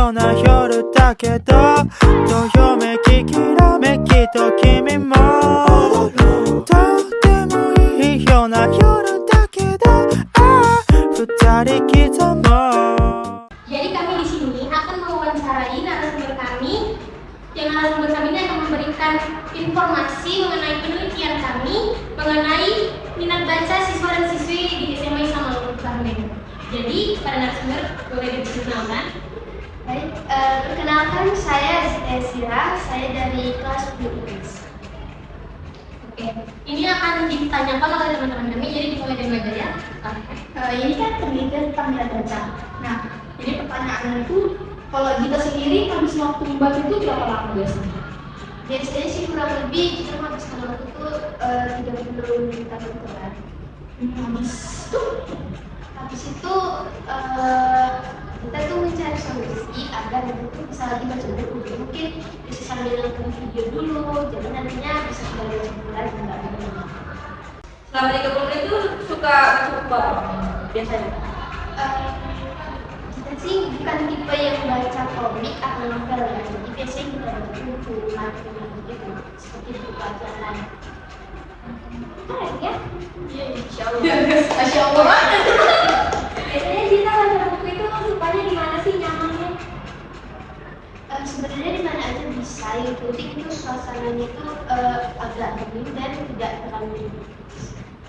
ような夜だけどどよめききらめきと君もとってもいいような夜だけど二人刻もう。 Jadi kami di sini akan mewawancarai narasumber kami. Yang narasumber kami ini akan memberikan informasi mengenai penelitian kami mengenai minat baca siswa dan siswi di SMA Islam Al-Quran Medan. Jadi pada narasumber boleh diperkenalkan. Baik, perkenalkan saya Zita, saya dari kelas 10 Oke, ini akan ditanyakan oleh teman-teman kami, jadi dimulai dari mana ya? Ini kan penelitian tentang minat baca. Nah, jadi pertanyaannya itu, kalau kita sendiri habis waktu membaca itu berapa lama biasanya? Biasanya sih kurang lebih kita menghabiskan waktu itu 30 menit atau kan. Habis itu kita tuh mencari solusi agar itu bisa lagi baca buku. Mungkin bisa sambil nonton video dulu, jadi nantinya bisa kembali lagi nggak ada. Selama 30 menit itu suka baca buku apa biasanya? Kita sih bukan tipe yang baca komik atau novel ya, jadi biasanya kita baca buku, macam gitu, seperti buku pelajaran. Keren ya? Iya, insya Allah. Masya Allah. Biasanya kita baca buku itu sukanya di mana sih nyamannya? Sebenarnya di mana aja bisa, yang penting itu suasananya itu agak hening dan tidak terlalu ribet.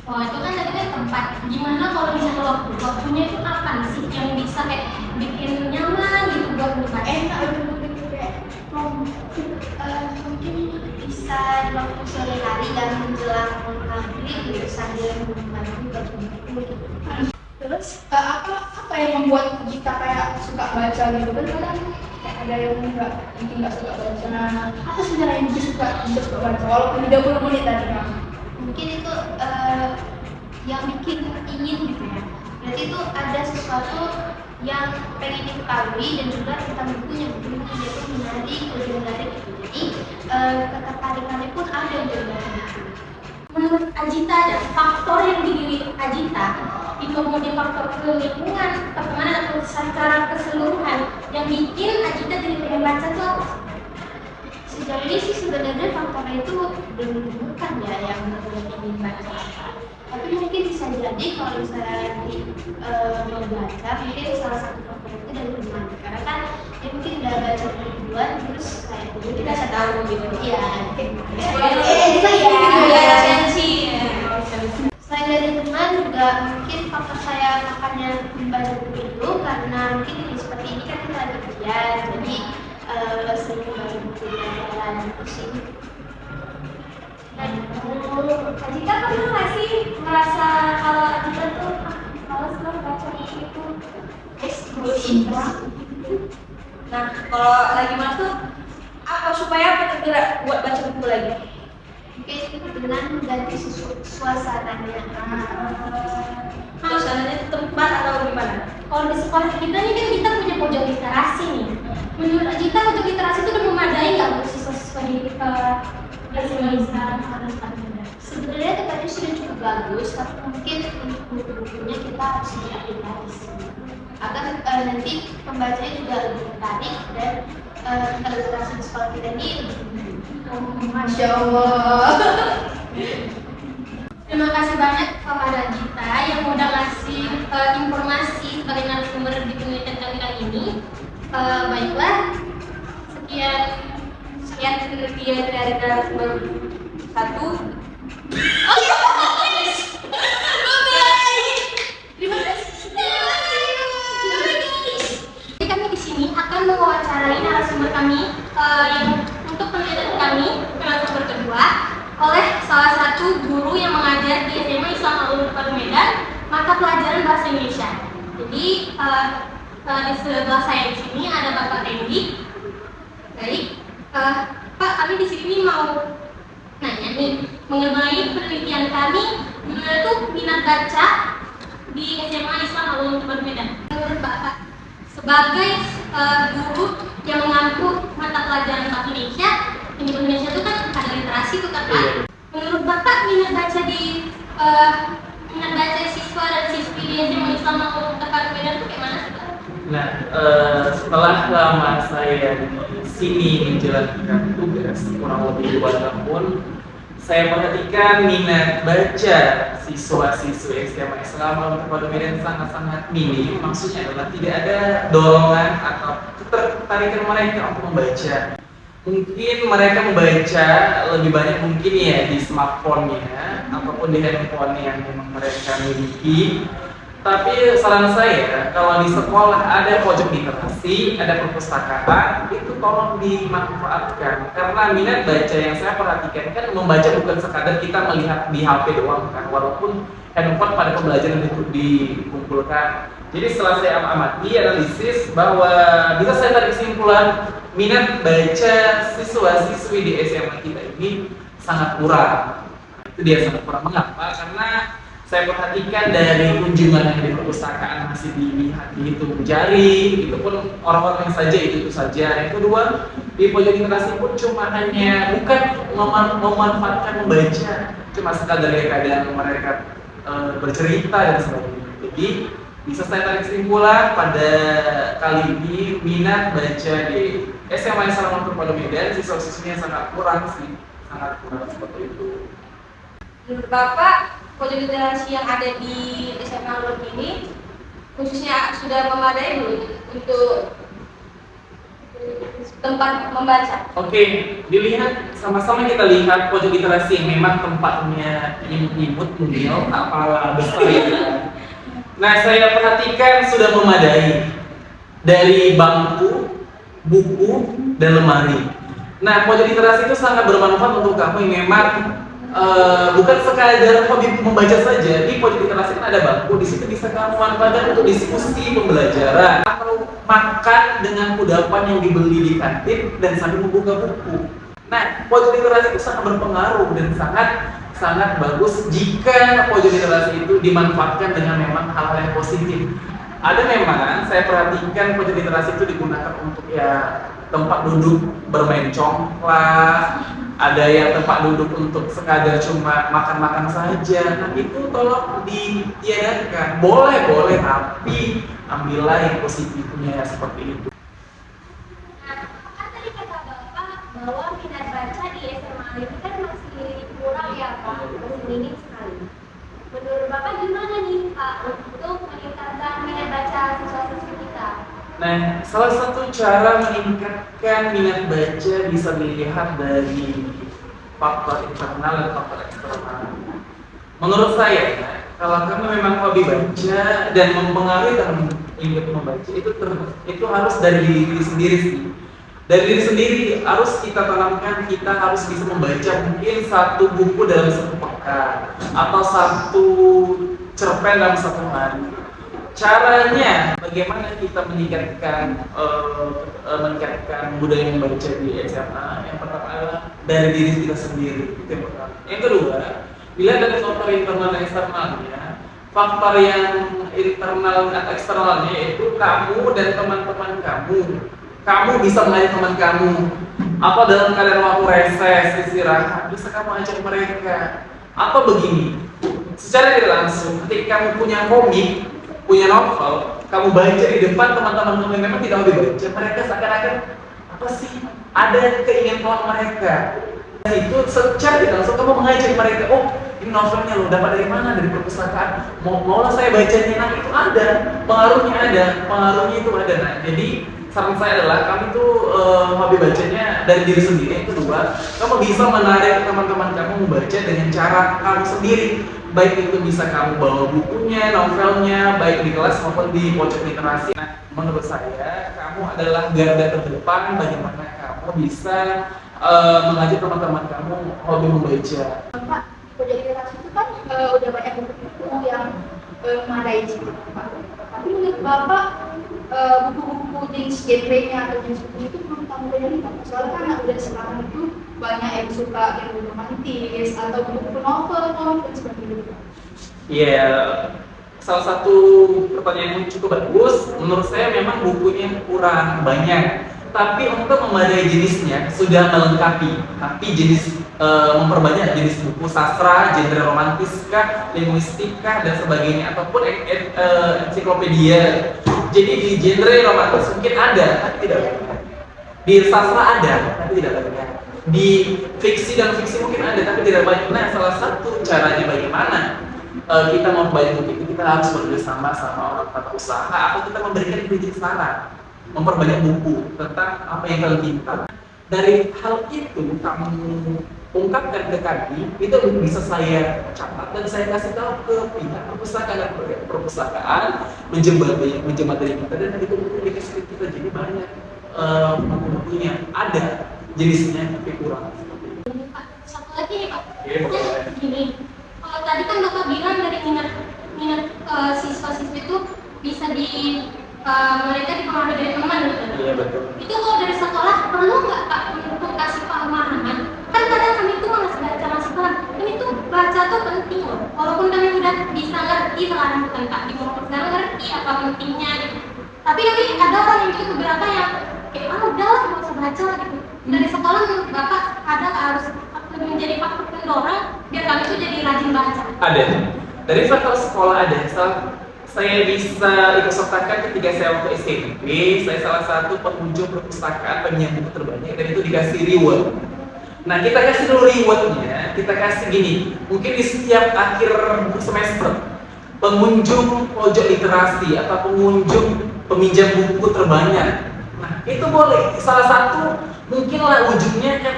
Oh, itu kan tadi kan tempat. Gimana kalau misalnya waktunya itu kapan sih yang bisa kayak bikin nyaman gitu buat membaca? Enak gitu kayak mungkin bisa di waktu sore hari dan menjelang maghrib gitu sambil menikmati baca buku gitu. Terus apa yang membuat kita kayak suka baca gitu kan? Kadang kayak ada yang nggak suka baca. Nah, apa sebenarnya yang bikin suka baca walaupun 30 menit tadi kan? Mungkin itu yang bikin ingin gitu ya. Berarti itu ada sesuatu yang pengen diketahui dan juga tentang bukunya itu menarik, lebih menarik gitu. Jadi ketertarikannya pun ada untuk baca buku. Menurut Ajita ada faktor yang di diri Ajita itu kemudian faktor lingkungan, pertemanan atau secara keseluruhan yang bikin Ajita jadi pengen baca itu apa? Sejauh ini sih sebenarnya faktornya itu belum ditemukan ya yang ingin baca apa. Tapi mungkin bisa jadi kalau misalnya mau baca, mungkin salah satu faktor itu dari teman. Karena kan dia mungkin udah baca dari duluan terus kayak dulu Kita bisa tahu gitu. iya. Selain dari teman juga mungkin faktor saya makanya membaca buku itu karena mungkin seperti ini kan kita lagi ujian, jadi sering membaca buku pelajaran pusing. Ajita pernah nggak sih merasa kalau Ajita tuh malas banget baca buku itu? Nah, kalau lagi malas tuh apa supaya apa tergerak buat baca buku lagi? Mungkin dengan mengganti suasananya. Suasananya tempat atau gimana? Kalau di sekolah kita ini kan kita punya pojok literasi nih. Menurut Ajita pojok literasi itu udah memadai nggak untuk siswa-siswa di Sebenarnya tempatnya sudah cukup bagus, tapi mungkin untuk buku-bukunya kita harus diaktifkan agar nanti pembacanya juga lebih tertarik dan literasi di sekolah kita ini lebih tinggi. Masya Allah. Terima kasih banyak kepada Ajita yang udah ngasih informasi sebagai narasumber di penelitian kali ini. Baiklah, sekian penelitian dari narasumber 1. Jadi kami di sini akan mewawancarai narasumber kami yang untuk penelitian kami narasumber kedua oleh salah satu guru yang mengajar di SMA Islam Al-Quran Medan mata pelajaran bahasa Indonesia. Jadi di sebelah saya di sini ada Bapak Randy. Baik, Pak, kami di sini mau nanya nih mengenai penelitian kami yaitu minat baca di SMA Islam Al-Quran Medan. Menurut Bapak sebagai guru yang mengampu mata pelajaran bahasa Indonesia, ini Indonesia itu kan ada literasi itu kan Pak. Menurut Bapak minat baca siswa dan siswi di SMA Islam Al-Quran Medan itu kayak mana sih Pak? Nah, setelah lama saya di sini menjalankan tugas kurang lebih 2 tahun, saya perhatikan minat baca siswa-siswi SMA Islam pada Medan sangat-sangat minim. Maksudnya adalah tidak ada dorongan atau ketertarikan mereka untuk membaca. Mungkin mereka membaca lebih banyak mungkin ya di smartphone-nya ataupun di handphone yang memang mereka miliki. Tapi saran saya, kalau di sekolah ada pojok literasi, ada perpustakaan, itu tolong dimanfaatkan. Karena minat baca yang saya perhatikan kan membaca bukan sekadar kita melihat di HP doang kan, walaupun handphone pada pembelajaran itu dikumpulkan. Jadi setelah saya amati, analisis bahwa bisa saya tarik kesimpulan minat baca siswa-siswi di SMA kita ini sangat kurang. Itu dia sangat kurang. Mengapa? Karena saya perhatikan dari kunjungan yang di perpustakaan masih dilihat dihitung jari, itu pun orang-orang yang saja itu saja. Yang kedua, di pojok literasi pun cuma hanya bukan memanfaatkan membaca, cuma sekadar ya kadang mereka bercerita dan sebagainya. Jadi bisa saya tarik kesimpulan pada kali ini minat baca di SMA Islam Pondok Medan siswa-siswinya sangat kurang sih, sangat kurang seperti itu. Menurut Bapak, pojok literasi yang ada di SMA Alur ini khususnya sudah memadai belum untuk tempat membaca? Oke, dilihat sama-sama kita lihat pojok literasi yang memang tempatnya imut mungil, apalah besar itu. Nah, saya perhatikan sudah memadai dari bangku, buku, dan lemari. Nah, pojok literasi itu sangat bermanfaat untuk kamu yang memang bukan sekadar hobi membaca saja. Di pojok literasi kan ada bangku, di situ bisa kamu manfaatkan untuk diskusi pembelajaran atau makan dengan kudapan yang dibeli di kantin dan sambil membuka buku. Nah, pojok literasi itu sangat berpengaruh dan sangat bagus jika pojok literasi itu dimanfaatkan dengan memang hal-hal yang positif. Ada memang saya perhatikan pojok literasi itu digunakan untuk ya tempat duduk bermain congklak, ada yang tempat duduk untuk sekadar cuma makan-makan saja. Nah, itu tolong ditiadakan. Boleh, tapi ambillah yang positifnya seperti itu. Nah, kan tadi kata Bapak bahwa minat baca di SMA ini kan masih kurang ya Pak, masih minim sekali. Menurut Bapak gimana nih Pak untuk meningkatkan minat baca siswa-siswi kita? Nah, salah satu cara meningkatkan minat baca bisa dilihat dari faktor internal dan faktor eksternal. Menurut saya, kalau kamu memang hobi baca dan mempengaruhi kamu ingin membaca, itu harus dari diri sendiri sih. Dari diri sendiri harus kita tanamkan, kita harus bisa membaca mungkin 1 buku dalam 1 pekan atau 1 cerpen dalam 1 hari. Caranya bagaimana kita meningkatkan budaya membaca di SMA? Yang pertama adalah dari diri kita sendiri, itu yang pertama. Yang kedua, bila dari faktor internal dan eksternalnya, faktor yang internal dan eksternalnya yaitu kamu dan teman-teman kamu. Kamu bisa mengajak teman kamu atau dalam keadaan waktu reses, istirahat, bisa kamu ajak mereka. Atau begini, secara tidak langsung, ketika kamu punya komik, punya novel, kamu baca di depan teman-teman kamu yang memang tidak hobi baca, mereka seakan-akan apa sih? Ada keinginan mereka. Dan itu secara tidak langsung kamu mengajak mereka, oh ini novelnya lo dapat dari mana? Dari perpustakaan. Maulah saya bacanya. Nah itu ada, pengaruhnya itu ada. Nah jadi saran saya adalah kamu tuh hobi bacanya dari diri sendiri. Yang kedua, kamu bisa menarik teman-teman kamu membaca dengan cara kamu sendiri. Baik itu bisa kamu bawa bukunya, novelnya, baik di kelas maupun di pojok literasi. Nah, menurut saya, kamu adalah garda terdepan bagaimana kamu bisa mengajak teman-teman kamu hobi membaca. Pak, pojok literasi itu kan udah banyak buku-buku yang memadai gitu Pak. Tapi menurut Bapak buku-buku jenis genre-nya atau jenis buku itu belum tamu dari Pak. Soalnya kan udah sekarang itu banyak yang suka yang romantis atau buku-buku novel dan seperti itu. Iya, salah satu pertanyaan yang cukup bagus. Menurut saya memang bukunya kurang banyak. Tapi untuk memadai jenisnya sudah melengkapi. Tapi jenis memperbanyak jenis buku sastra, genre romantis kah, linguistik kah dan sebagainya ataupun ensiklopedia Jadi di genre romantis mungkin ada, tapi tidak banyak. Di sastra ada, tapi tidak banyak. Di fiksi dan fiksi mungkin ada, tapi tidak banyak. Nah, salah satu caranya bagaimana kita membantu itu, kita harus bekerjasama sama orang tata usaha atau kita memberikan kritik saran, memperbanyak buku tentang apa yang kalian minta. Dari hal itu kamu ungkapkan ke kami, itu bisa saya catat dan saya kasih tahu ke pihak perpustakaan dan perpustakaan menjembatani kita, dan itu mungkin dikasih kita jadi banyak buku-bukunya ada jenisnya tapi kurang. Pak, satu lagi nih Pak. Oke, boleh. Gini, kalau tadi kan Bapak bilang dari minat siswa-siswa itu bisa mereka dipengaruhi dari teman gitu. Iya betul. Itu kalau dari sekolah perlu nggak Pak untuk kasih pemahaman? Kan kadang kami itu malas baca, masih paham. Ini tuh baca tuh penting loh. Walaupun kami udah bisa ngerti sekarang bukan Pak, di umur sekarang ngerti apa pentingnya gitu. Tapi ada orang yang juga beberapa yang kayak udahlah nggak usah baca lah gitu. Dari sekolah menurut Bapak ada nggak harus menjadi faktor pendorong biar kami tuh jadi rajin baca? Ada. Dari faktor sekolah ada. Saya bisa ikut sertakan ketika saya waktu SMP, saya salah satu pengunjung perpustakaan peminjam buku terbanyak, dan itu dikasih reward. Nah, kita kasih dulu rewardnya, kita kasih gini, mungkin di setiap akhir semester, pengunjung pojok literasi atau pengunjung peminjam buku terbanyak. Nah, itu boleh, salah satu mungkinlah ujungnya kan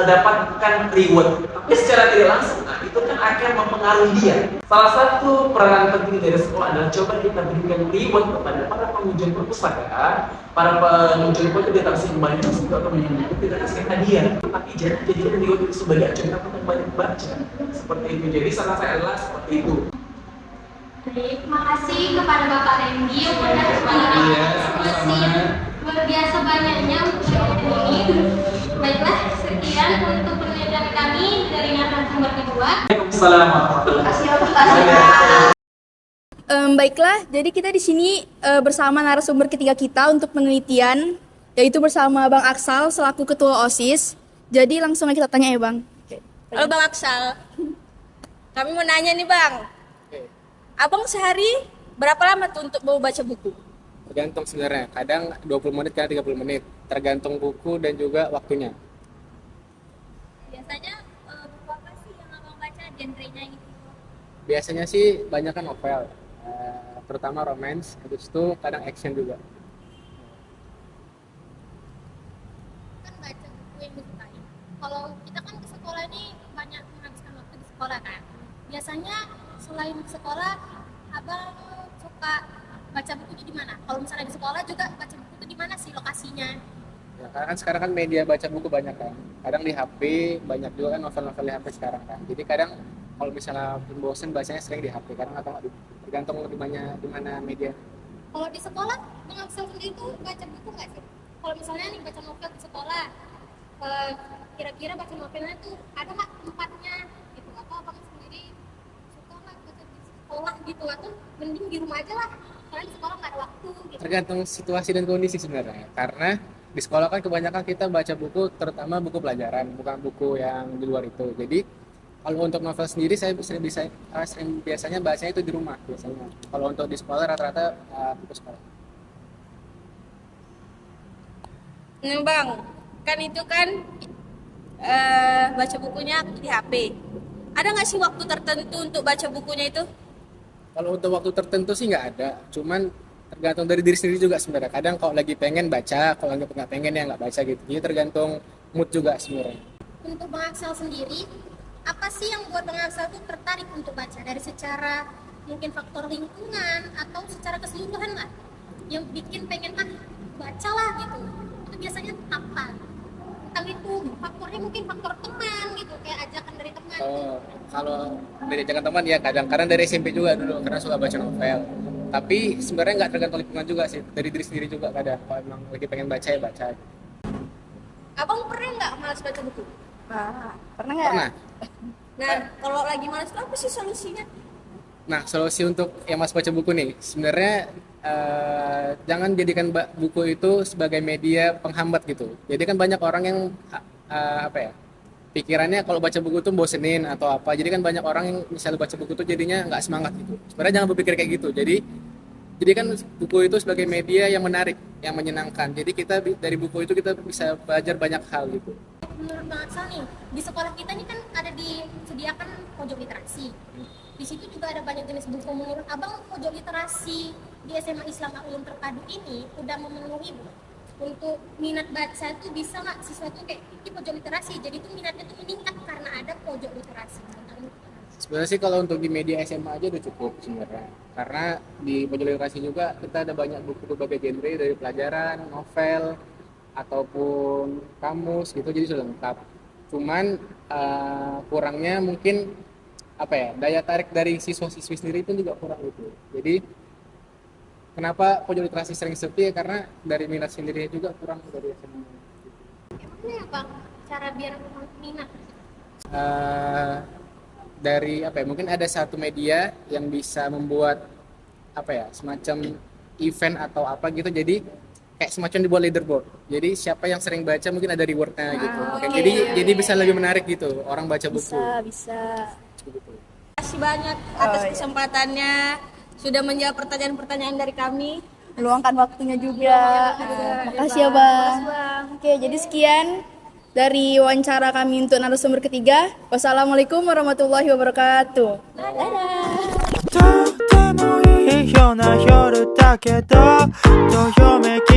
dapatkan reward, tapi secara tidak langsung, nah, itu kan akan mempengaruhi dia. Salah satu peranan penting dari sekolah adalah coba kita berikan reward kepada para pengunjung perpustakaan, para pengunjung buku literasi yang banyak atau menyambut, kita kasih hadiah, tapi jangan jadikan reward itu sebagai acuan untuk banyak baca, seperti itu. Jadi saran saya adalah seperti itu. Baik, terima kasih kepada Bapak Randy yang sudah memberikan informasi luar biasa banyaknya untuk hari ini. Baiklah, sekian untuk penelitian kami dari narasumber kedua. Waalaikumsalam warahmatullahi Kasih. Baiklah, jadi kita di sini bersama narasumber ketiga kita untuk penelitian, yaitu bersama Bang Aksal selaku Ketua OSIS. Jadi langsung aja kita tanya ya Bang. Halo Bang Aksal, kami mau nanya nih Bang, Abang sehari berapa lama tuh untuk mau baca buku? Tergantung sebenarnya, kadang 20 menit, kadang 30 menit, tergantung buku dan juga waktunya. Biasanya buku apa sih yang Abang baca, genrenya gitu? Biasanya sih banyak kan novel, terutama romance, habis itu kadang action juga. Kan baca buku yang disukai. Kalau kita kan ke sekolah ini banyak menghabiskan waktu di sekolah kan. Biasanya selain di sekolah, Abang suka baca buku di mana? Kalau misalnya di sekolah juga baca buku itu di mana sih lokasinya? Ya, karena kan sekarang kan media baca buku banyak kan. Kadang di HP, banyak juga kan novel-novel di HP sekarang kan. Jadi kadang kalau misalnya bosen bacanya sering di HP, kadang atau nggak tergantung di mana media. Kalau di sekolah, Bang Aksal sendiri tuh baca buku nggak sih? Kalau misalnya nih baca novel di sekolah, kira-kira baca novelnya tuh ada nggak tempatnya gitu? Atau Abang sendiri suka nggak baca di sekolah gitu? Atau mending di rumah aja lah? Karena di sekolah nggak ada waktu gitu. Tergantung situasi dan kondisi sebenarnya. Karena di sekolah kan kebanyakan kita baca buku, terutama buku pelajaran, bukan buku yang di luar itu. Jadi kalau untuk novel sendiri saya biasanya bacanya itu di rumah biasanya. Kalau untuk di sekolah rata-rata buku sekolah. Nah Bang, kan itu kan baca bukunya di HP. Ada nggak sih waktu tertentu untuk baca bukunya itu? Kalau untuk waktu tertentu sih nggak ada, cuman tergantung dari diri sendiri juga sebenarnya. Kadang kalau lagi pengen baca, kalau nggak pengen ya nggak baca gitu. Jadi tergantung mood juga sebenarnya. Untuk Bang Aksal sendiri, apa sih yang buat Bang Aksal tuh tertarik untuk baca? Dari secara mungkin faktor lingkungan atau secara keseluruhan lah, yang bikin pengen bacalah gitu. Itu biasanya apa? Entah itu faktornya mungkin faktor teman gitu, kayak ajakan dari teman. Kalau dari ajakan teman ya kadang-kadang dari SMP juga dulu karena suka baca novel. Tapi sebenarnya nggak tergantung lingkungan juga sih, dari diri sendiri juga kadang. Kalau emang lagi pengen baca ya baca. Abang pernah nggak malas baca buku? Pernah nggak? Pernah. Nah, kalau lagi malas itu apa sih solusinya? Nah, solusi untuk yang mas baca buku nih, sebenarnya jangan jadikan buku itu sebagai media penghambat gitu. Jadi kan banyak orang yang pikirannya kalau baca buku tuh bosenin atau apa. Jadi kan banyak orang yang misalnya baca buku tuh jadinya nggak semangat gitu. Sebenarnya jangan berpikir kayak gitu. Jadi Jadi kan buku itu sebagai media yang menarik, yang menyenangkan. Jadi kita dari buku itu kita bisa belajar banyak hal gitu. Menurut Bang Aksal nih, di sekolah kita ini kan ada disediakan pojok literasi. Di situ juga ada banyak jenis buku. Menurut Abang, pojok literasi di SMA Islam Al-Ulum Terpadu ini udah memenuhi belum? Untuk minat baca itu bisa nggak siswa itu kayak di pojok literasi, jadi tuh minatnya tuh meningkat karena ada pojok literasi. Sebenarnya sih kalau untuk di media SMA aja udah cukup sebenarnya. Karena di pojok literasi juga kita ada banyak buku berbagai genre dari pelajaran, novel, ataupun kamus gitu, jadi sudah lengkap. Cuman kurangnya mungkin apa ya, daya tarik dari siswa-siswi sendiri itu juga kurang gitu. Jadi kenapa pojok literasi sering sepi ya karena dari minat sendiri juga kurang dari SMA. Emangnya Bang, cara biar minat? Dari apa ya, mungkin ada satu media yang bisa membuat apa ya, semacam event atau apa gitu, jadi kayak semacam dibuat leaderboard, jadi siapa yang sering baca mungkin ada rewardnya gitu. Jadi bisa lebih menarik gitu orang baca buku. Bisa. Gitu. Terima kasih banyak atas kesempatannya sudah menjawab pertanyaan-pertanyaan dari kami. Meluangkan waktunya juga. Makasih ya Bang. Oke, jadi sekian dari wawancara kami untuk narasumber ketiga. Wassalamualaikum warahmatullahi wabarakatuh. とてもいいような夜だけどどよめき